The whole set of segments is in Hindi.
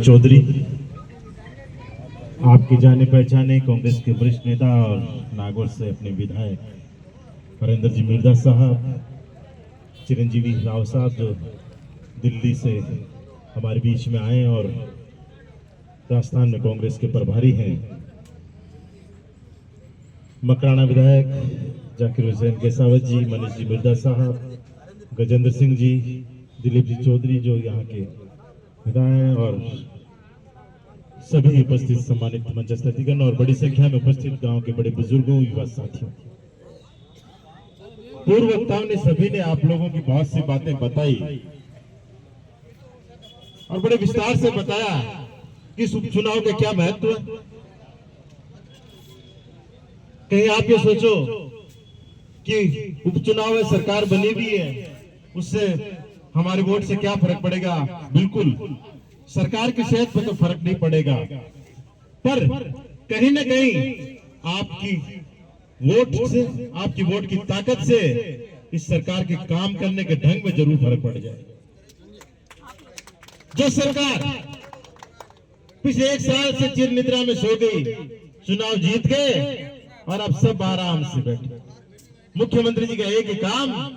चौधरी, आपके जाने पहचाने कांग्रेस के वरिष्ठ नेता और नागौर से अपने विधायक हरेंद्र जी मिर्जा साहब, चिरंजीवी राव साहब जो दिल्ली से हमारे बीच में आए और राजस्थान में कांग्रेस के प्रभारी हैं, मकराना विधायक जाकिर हुसैन केसावत जी, मनीष जी मिर्जा साहब, गजेंद्र सिंह जी, दिलीप जी चौधरी जो यहाँ के विधायक और सभी उपस्थित सम्मानित मंचस्थ अतिथिगण और बड़ी संख्या में उपस्थित गांव के बड़े बुजुर्गों, युवा साथियों, पूर्व वक्ताओं ने सभी ने आप लोगों की बहुत सी बातें बताई और बड़े विस्तार से बताया कि इस उपचुनाव के क्या महत्व है। कहीं आप ये सोचो कि उपचुनाव है, सरकार बनी भी है, उससे हमारे वोट से क्या फर्क पड़ेगा। बिल्कुल सरकार की सेहत पर तो फर्क नहीं पड़ेगा, पर कहीं ना कहीं आपकी वोट से, आपकी वोट की ताकत से इस सरकार के काम करने के ढंग में जरूर फर्क पड़ जाए। जो सरकार पिछले 1 साल से चिर निद्रा में सो गई, चुनाव जीत गए और अब सब आराम से बैठे। मुख्यमंत्री जी का एक ही काम,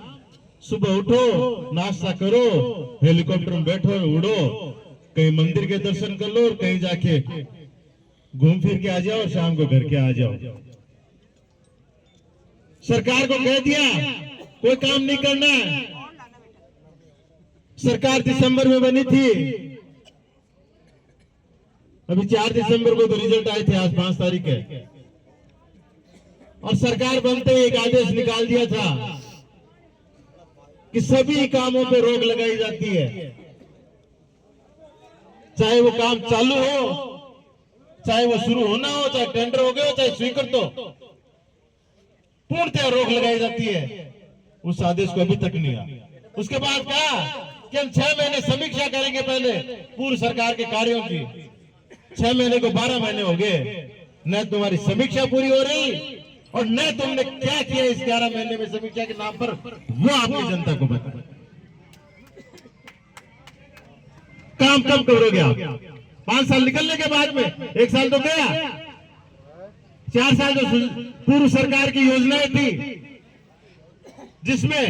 सुबह उठो, नाश्ता करो, हेलीकॉप्टर में बैठो, उड़ो, कहीं मंदिर के दर्शन कर लो और कहीं जाके घूम फिर के आ जाओ और शाम को घर के आ जाओ। सरकार को कह दिया कोई काम नहीं करना। सरकार दिसंबर में बनी थी, अभी 4 दिसंबर को तो रिजल्ट आए थे, आज 5 तारीख है, और सरकार बनते ही एक आदेश निकाल दिया था कि सभी कामों पे रोक लगाई जाती है, चाहे वो काम चालू हो, चाहे वो शुरू होना हो, चाहे टेंडर हो गए हो, चाहे स्वीकृत हो, पूर्णतः रोक लगाई जाती है। उस आदेश को अभी तक नहीं आया। उसके बाद कहा कि हम 6 महीने समीक्षा करेंगे पहले पूर्व सरकार के कार्यों की। 6 महीने को 12 महीने हो गए, न तुम्हारी समीक्षा पूरी हो रही और न तुमने क्या किया इस 11 महीने में समीक्षा के नाम पर, वो आपकी जनता को बता। काम कब करोगे आप? 5 साल निकलने के बाद में, 1 साल तो गया, 4 साल जो पूर्व सरकार की योजनाएं थी जिसमें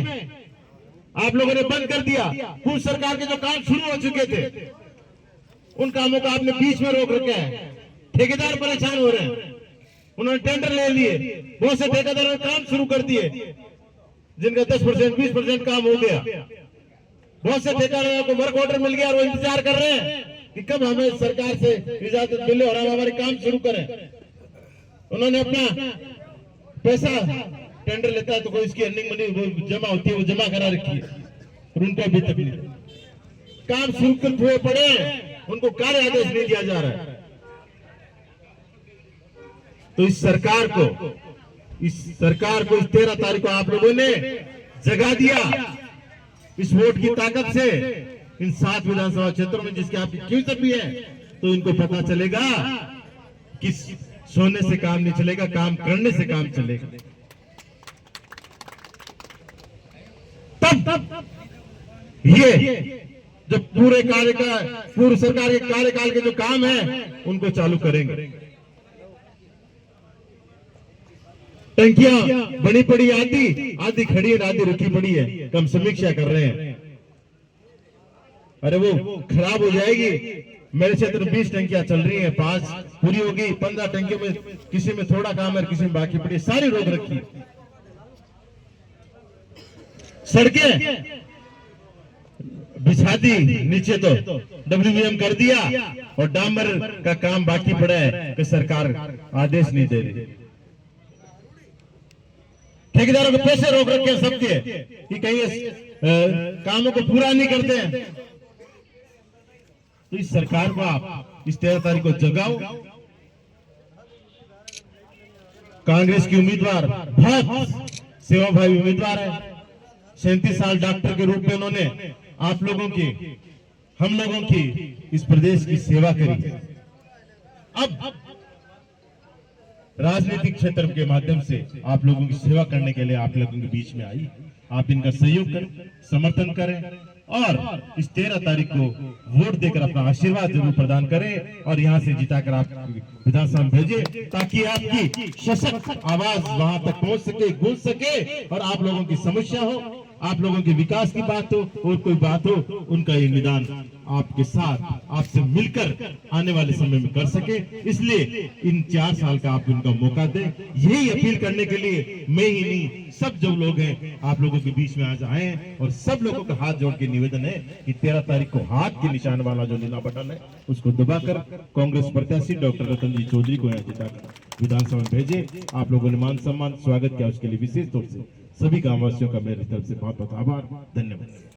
आप लोगों ने बंद कर दिया, पूर्व सरकार के जो काम शुरू हो चुके थे उन कामों को आपने बीच में रोक रखा है। ठेकेदार परेशान हो रहे हैं, उन्होंने टेंडर ले लिए, बहुत से ठेकेदारों ने काम शुरू कर दिए जिनका 10% 20% काम हो गया। बहुत से ठेकेदारों को वर्क ऑर्डर मिल गया और वो इंतजार कर रहे हैं कि कब हमें सरकार से इजाजत मिले और हम हमारे काम शुरू करें। उन्होंने अपना पैसा, टेंडर लेता है तो कोई इसकी अर्निंग मनी वो जमा होती है, वो जमा करा रखी है और उनको अभी तक नहीं काम स्वीकृत हुए पड़े, उनको कार्य आदेश नहीं दिया जा रहा है। तो इस सरकार को इस 13 तारीख को आप लोगों ने जगा दिया। इस वोट की ताकत से इन 7 विधानसभा क्षेत्रों में जिसके आपकी क्यूजर भी है, तो इनको पता चलेगा कि सोने से काम नहीं चलेगा, काम करने से काम चलेगा। तब ये जो पूर्व सरकार के कार्यकाल के जो काम है उनको चालू करेंगे। टंकियां बनी पड़ी, आधी खड़ी है, आधी रुकी पड़ी है, कम समीक्षा कर रहे हैं। अरे वो खराब हो जाएगी। मेरे क्षेत्र में 20 टंकियां चल रही हैं, 5 पूरी होगी, 15 टंकियों में किसी में थोड़ा काम है, किसी में बाकी पड़ी, सारी रोक रखी। सड़कें बिछा दी, नीचे तो WBM कर दिया और डामर का काम बाकी पड़ा है कि सरकार आदेश नहीं दे रही। ठेकेदारों के पैसे रोक रखे हैं सबके कि कहीं कामों को पूरा नहीं करते हैं। तो इस सरकार को आप इस 13 तारीख को जगाओ। कांग्रेस की उम्मीदवार बहुत सेवाभावी उम्मीदवार है। 37 साल डॉक्टर के रूप में उन्होंने आप लोगों की, हम लोगों की, इस प्रदेश की सेवा करी। अब राजनीतिक क्षेत्र के माध्यम से आप लोगों की सेवा करने के लिए आप लोगों के बीच में आई। आप इनका सहयोग करें, समर्थन करें और इस 13 तारीख को वोट देकर अपना आशीर्वाद जरूर प्रदान करें और यहाँ से जिताकर आप विधानसभा में भेजें, ताकि आपकी सशक्त आवाज वहां तक पहुंच सके, गूंज सके और आप लोगों की समस्या हो, आप लोगों के विकास की बात हो और कोई बात हो, उनका ये निदान आपके साथ, आपसे मिलकर आने वाले समय में कर सके। इसलिए इन 4 साल का आप उनका मौका दें। यही अपील करने के लिए मैं ही नहीं, सब जो लोग हैं आप लोगों के बीच में आज आए हैं और सब लोगों का हाथ जोड़ के निवेदन है कि 13 तारीख को हाथ के निशान वाला जो नीला बटन है उसको दबाकर कांग्रेस प्रत्याशी डॉक्टर रतन जी चौधरी को यहाँ जिताकर विधानसभा में भेजे। आप लोगों ने मान सम्मान स्वागत किया, उसके लिए विशेष तौर से सभी ग्रामवासियों का मेरी तरफ से बहुत बहुत आभार, धन्यवाद।